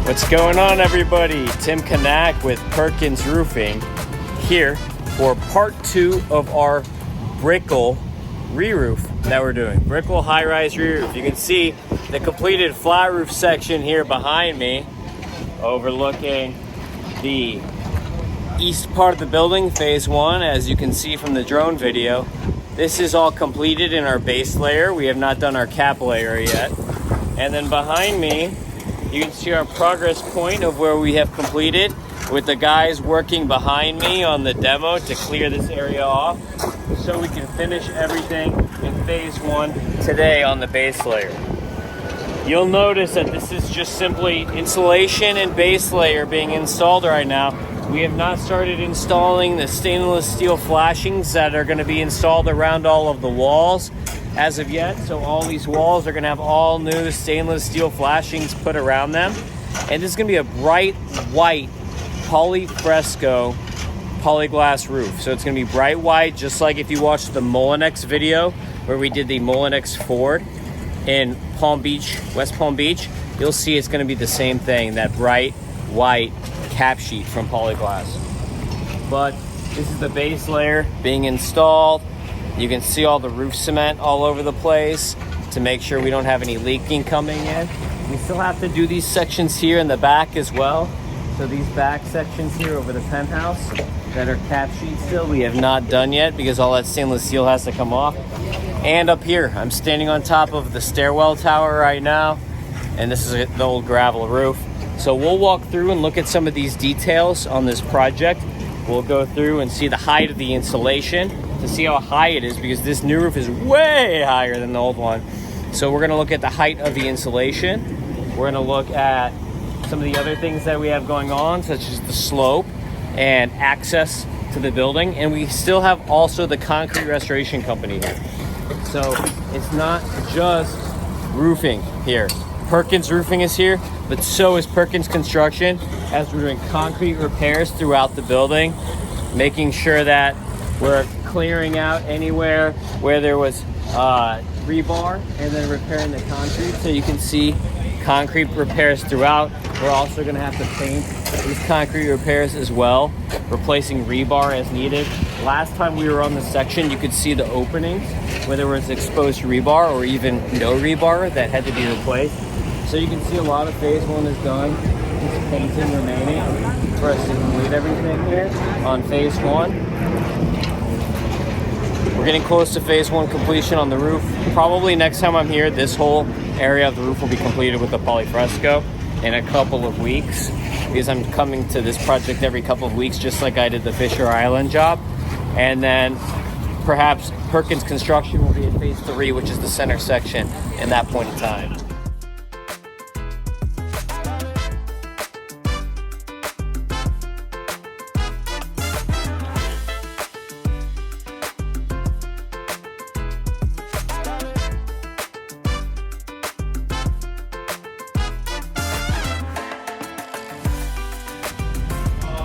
What's going on, everybody? Tim Kanak with Perkins Roofing here for part 2 of our Brickle re-roof that we're doing. Brickle high-rise re-roof. You can see the completed flat roof section here behind me, overlooking the east part of the building, phase 1, as you can see from the drone video. This is all completed in our base layer. We have not done our cap layer yet. And then behind me, you can see our progress point of where we have completed, with the guys working behind me on the demo to clear this area off so we can finish everything in phase 1 today on the base layer. You'll notice that this is just simply insulation and base layer being installed right now. We have not started installing the stainless steel flashings that are going to be installed around all of the walls as of yet. So all these walls are going to have all new stainless steel flashings put around them. And this is going to be a bright white Polyfresko polyglass roof. So it's going to be bright white, just like if you watched the Molinex video where we did the Molinex Ford in Palm Beach, West Palm Beach. You'll see it's going to be the same thing, that bright white cap sheet from Polyglass. But this is the base layer being installed. You can see all the roof cement all over the place to make sure we don't have any leaking coming in. We still have to do these sections here in the back as well. So these back sections here over the penthouse that are cap sheet still, we have not done yet because all that stainless steel has to come off. And up here, I'm standing on top of the stairwell tower right now, and this is the old gravel roof. So we'll walk through and look at some of these details on this project. We'll go through and see the height of the insulation to see how high it is, because this new roof is way higher than the old one. So we're gonna look at the height of the insulation. We're gonna look at some of the other things that we have going on, such as the slope and access to the building. And we still have also the concrete restoration company here. So it's not just roofing here. Perkins Roofing is here, but so is Perkins Construction, as we're doing concrete repairs throughout the building, making sure that we're clearing out anywhere where there was rebar, and then repairing the concrete. So you can see concrete repairs throughout. We're also going to have to paint these concrete repairs as well, replacing rebar as needed. Last time we were on this section, you could see the openings where there was exposed rebar or even no rebar that had to be replaced. So you can see a lot of phase 1 is done. Just painting remaining for us to complete everything here on phase 1. We're getting close to phase 1 completion on the roof. Probably next time I'm here, this whole area of the roof will be completed with the Polyfresko in a couple of weeks, because I'm coming to this project every couple of weeks, just like I did the Fisher Island job. And then perhaps Perkins Construction will be in phase 3, which is the center section, in that point in time.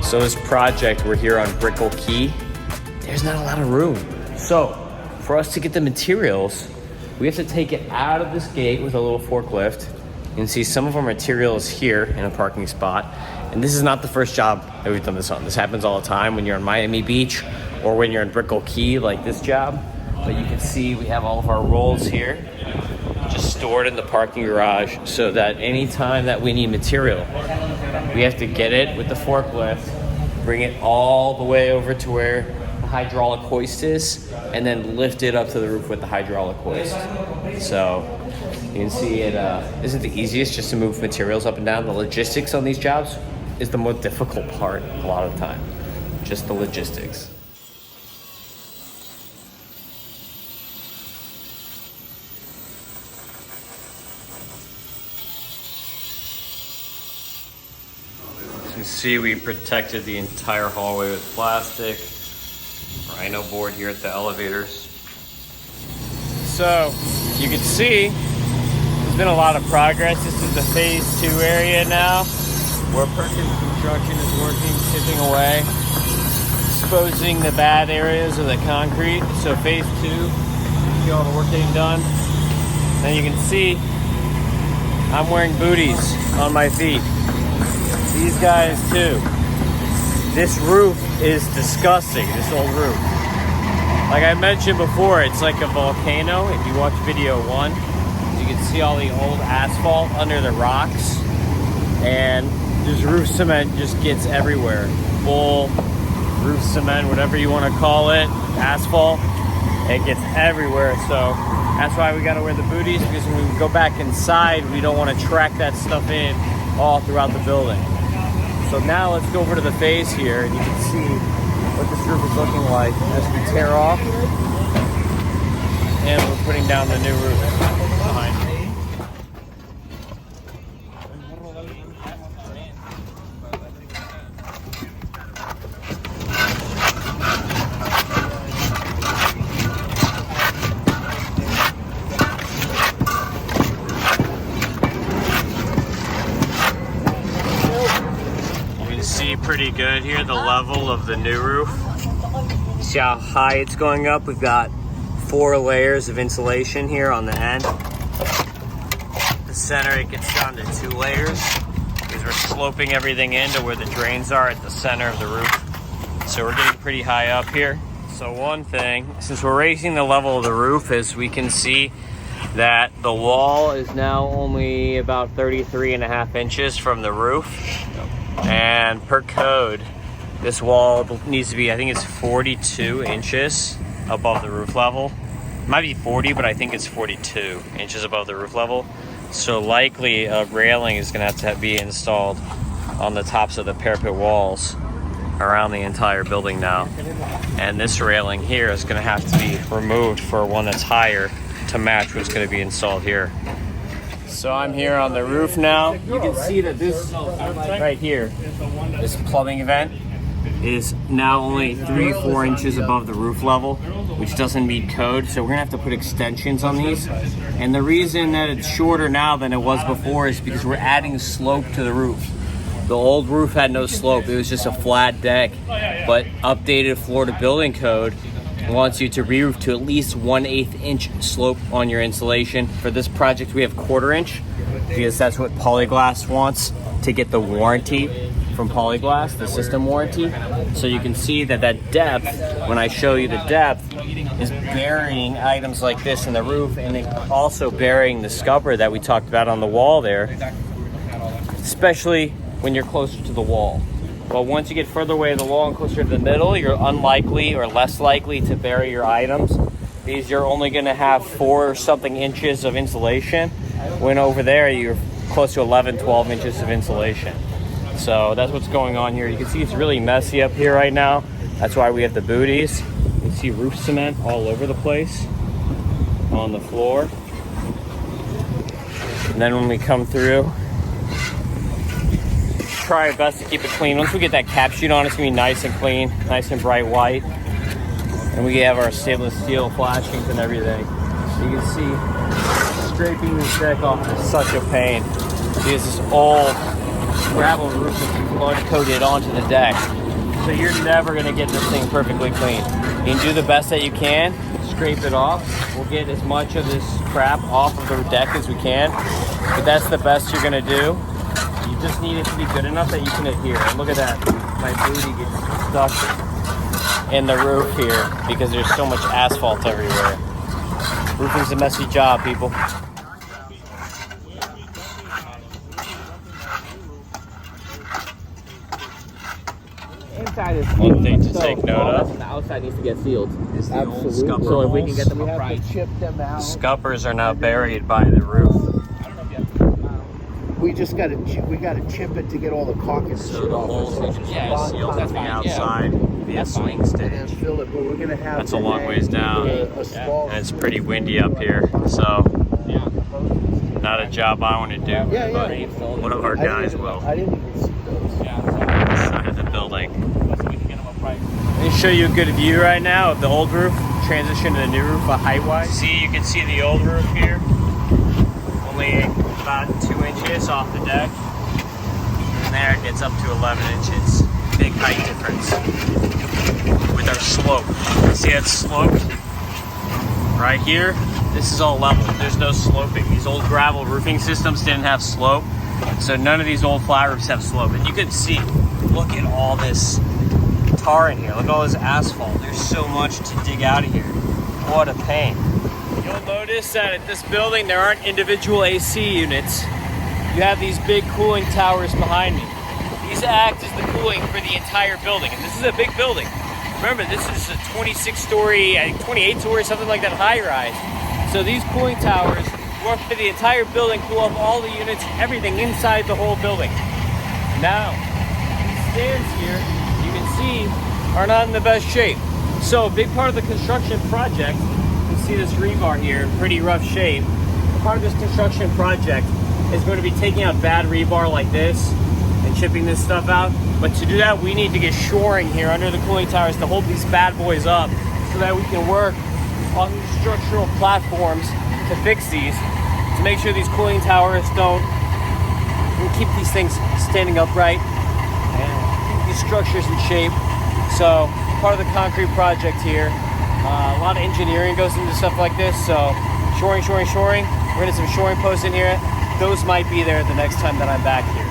So this project, we're here on Brickle Key. There's not a lot of room. So for us to get the materials, we have to take it out of this gate with a little forklift. You can see some of our materials here in a parking spot. And this is not the first job that we've done this on. This happens all the time when you're on Miami Beach or when you're in Brickle Key, like this job. But you can see we have all of our rolls here just stored in the parking garage, so that anytime that we need material, we have to get it with the forklift, bring it all the way over to where the hydraulic hoist is, and then lift it up to the roof with the hydraulic hoist. So you can see it isn't the easiest just to move materials up and down. The logistics on these jobs is the most difficult part a lot of the time, just the logistics. You can see we protected the entire hallway with plastic, rhino board here at the elevators. So you can see there's been a lot of progress. This is the phase 2 area now, where Perkins Construction is working, chipping away, exposing the bad areas of the concrete. So phase 2, you see all the work getting done. And you can see I'm wearing booties on my feet. These guys too. This roof is disgusting, this old roof. Like I mentioned before, it's like a volcano. If you watch video 1, you can see all the old asphalt under the rocks. And this roof cement just gets everywhere. Full roof cement, whatever you want to call it, asphalt, it gets everywhere. So that's why we got to wear the booties, because when we go back inside, we don't want to track that stuff in all throughout the building. So now let's go over to the face here, and you can see what this roof is looking like as we tear off and we're putting down the new roof behind me. See pretty good here the level of the new roof. See how high it's going up? We've got 4 layers of insulation here on the end. The center, it gets down to 2 layers because we're sloping everything into where the drains are at the center of the roof. So we're getting pretty high up here. So one thing, since we're raising the level of the roof, is we can see that the wall is now only about 33.5 inches from the roof. And per code, this wall needs to be, I think it's 42 inches above the roof level. It might be 40, but I think it's 42 inches above the roof level. So likely a railing is gonna have to be installed on the tops of the parapet walls around the entire building now. And this railing here is gonna have to be removed for one that's higher to match what's gonna be installed here. So I'm here on the roof now. You can see that this right here, this plumbing vent, is now only 3-4 inches above the roof level, which doesn't meet code. So we're gonna have to put extensions on these. And the reason that it's shorter now than it was before is because we're adding slope to the roof. The old roof had no slope, it was just a flat deck. But updated Florida building code wants you to re-roof to at least 1/8 inch slope on your insulation. For this project, we have 1/4 inch because that's what Polyglass wants to get the warranty from Polyglass, the system warranty. So you can see that that depth, when I show you the depth, is burying items like this in the roof, and then also burying the scupper that we talked about on the wall there, especially when you're closer to the wall. But once you get further away to the wall and closer to the middle, you're unlikely or less likely to bury your items, because you're only going to have 4 or something inches of insulation, when over there you're close to 11-12 inches of insulation. So that's what's going on here. You can see it's really messy up here right now. That's why we have the booties. You can see roof cement all over the place on the floor. And then when we come through, try our best to keep it clean. Once we get that cap sheet on, it's gonna be nice and clean, nice and bright white. And we have our stainless steel flashings and everything. You can see scraping this deck off is such a pain, because this old gravel roof is blood coated onto the deck. So you're never gonna get this thing perfectly clean. You can do the best that you can, scrape it off. We'll get as much of this crap off of the deck as we can, but that's the best you're gonna do. You just need it to be good enough that you can adhere. And look at that, my booty gets stuck in the roof here because there's so much asphalt everywhere. Roofing's a messy job, people. Inside is one thing to take note of. The outside needs to get sealed. Is the old scupper So if we can get them We upright. have to chip them out. Scuppers are now buried by the roof. We just got to chip it to get all the caulk and So shit the off. holes need to be Yeah, sealed that's from the fine, outside via swing And stitch. then fill it, but we're gonna have. That's a long ways down. A small. And it's pretty windy up here, so not a job I want to do, Yeah, but yeah. one of our guys will. I didn't even see those. Side of the building. Let me show you a good view right now of the old roof, transition to the new roof, height-wise. See, you can see the old roof here, only about 2 inches off the deck. And there it gets up to 11 inches. Big height difference with our slope. See that slope right here? This is all level. There's no sloping. These old gravel roofing systems didn't have slope. So none of these old flat roofs have slope. And you can see, look at all this tar in here. Look at all this asphalt. There's so much to dig out of here. What a pain. You'll notice that at this building, there aren't individual AC units. You have these big cooling towers behind me. These act as the cooling for the entire building. And this is a big building. Remember, this is a 26-story, 28-story, something like that, high rise. So these cooling towers work for the entire building, cool off all the units, everything inside the whole building. Now, these stands here, you can see, are not in the best shape. So a big part of the construction project, you can see this rebar here in pretty rough shape. Part of this construction project is going to be taking out bad rebar like this and chipping this stuff out. But to do that, we need to get shoring here under the cooling towers to hold these bad boys up so that we can work on these structural platforms to fix these, to make sure these cooling towers don't keep these things standing upright and keep these structures in shape. So part of the concrete project here, a lot of engineering goes into stuff like this. So shoring. We're gonna have some shoring posts in here. Those might be there the next time that I'm back here.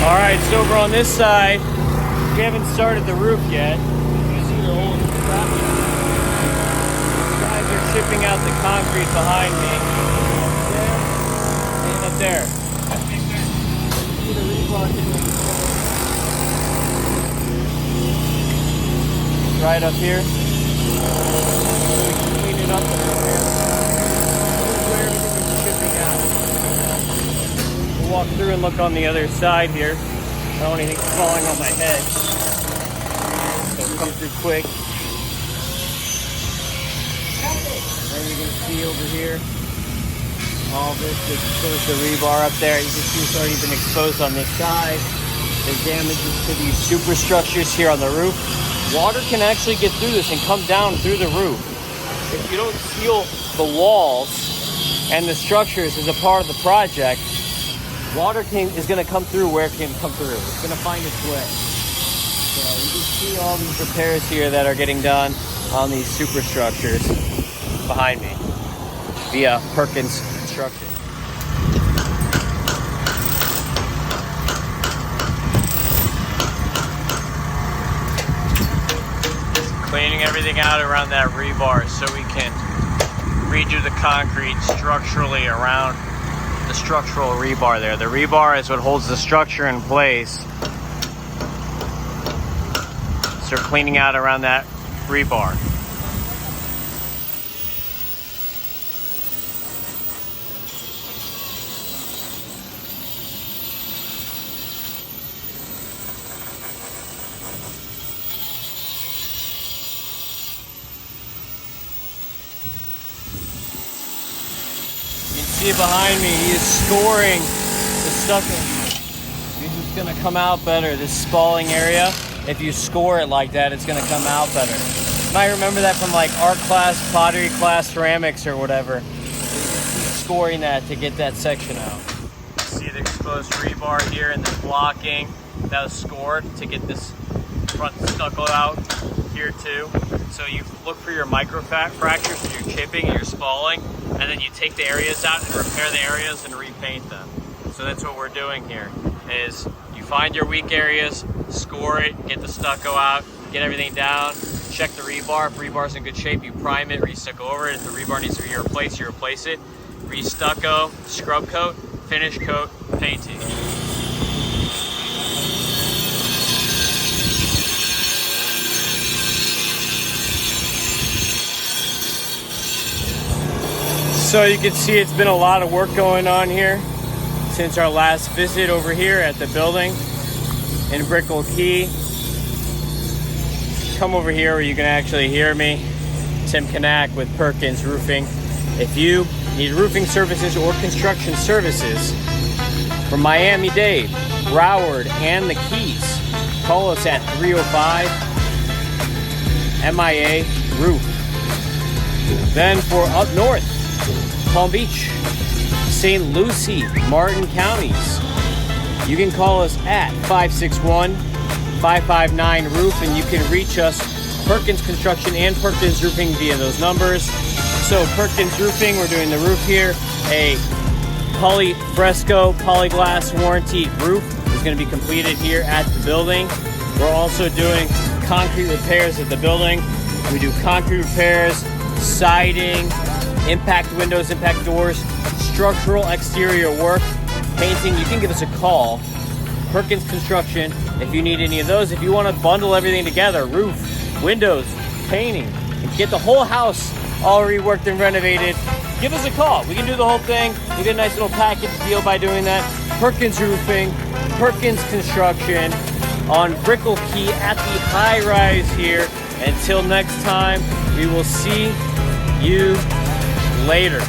All right, so over on this side, we haven't started the roof yet. You can see the hole in the top. Guys are chipping out the concrete behind me. And up there. See the rebar right up here. We can clean it up a little bit. This is where everything is chipping out. Walk through and look on the other side here. I don't want anything falling on my head. So come through quick. And you can see over here, all this exposed the rebar up there. You can see it's already been exposed on this side. There's damages to these superstructures here on the roof. Water can actually get through this and come down through the roof. If you don't seal the walls and the structures as a part of the project, water is going to come through where it can come through. It's going to find its way. So you can see all these repairs here that are getting done on these superstructures behind me via Perkins Construction. Cleaning everything out around that rebar so we can redo the concrete structurally around the structural rebar there. The rebar is what holds the structure in place. So we're cleaning out around that rebar. See behind me, he is scoring the stucco. It's gonna come out better. This spalling area, if you score it like that, it's gonna come out better. You might remember that from like art class, pottery class, ceramics or whatever. You keep scoring that to get that section out. See the exposed rebar here and the blocking that was scored to get this front stucco out here too. So you look for your micro fractures and your chipping and your spalling, and then you take the areas out and repair the areas and repaint them. So that's what we're doing here, is you find your weak areas, score it, get the stucco out, get everything down, check the rebar. If rebar's in good shape, you prime it, re-stucco over it. If the rebar needs to be replaced, you replace it. Re-stucco, scrub coat, finish coat, painting. So you can see it's been a lot of work going on here since our last visit over here at the building in Brickell Key. Come over here where you can actually hear me. Tim Kanak with Perkins Roofing. If you need roofing services or construction services from Miami-Dade, Broward, and the Keys, call us at 305 MIA Roof. Then for up north, Palm Beach, St. Lucie, Martin counties, you can call us at 561-559-ROOF, and you can reach us, Perkins Construction and Perkins Roofing, via those numbers. So Perkins Roofing, we're doing the roof here. A Polyfresko Polyglass warranty roof is going to be completed here at the building. We're also doing concrete repairs at the building. We do concrete repairs, siding, impact windows, impact doors, structural exterior work, painting. You can give us a call, Perkins Construction, if you need any of those. If you want to bundle everything together, roof, windows, painting, and get the whole house all reworked and renovated, give us a call. We can do the whole thing. We get a nice little package deal by doing that. Perkins Roofing, Perkins Construction on Brickell Key at the high rise here. Until next time, we will see you later.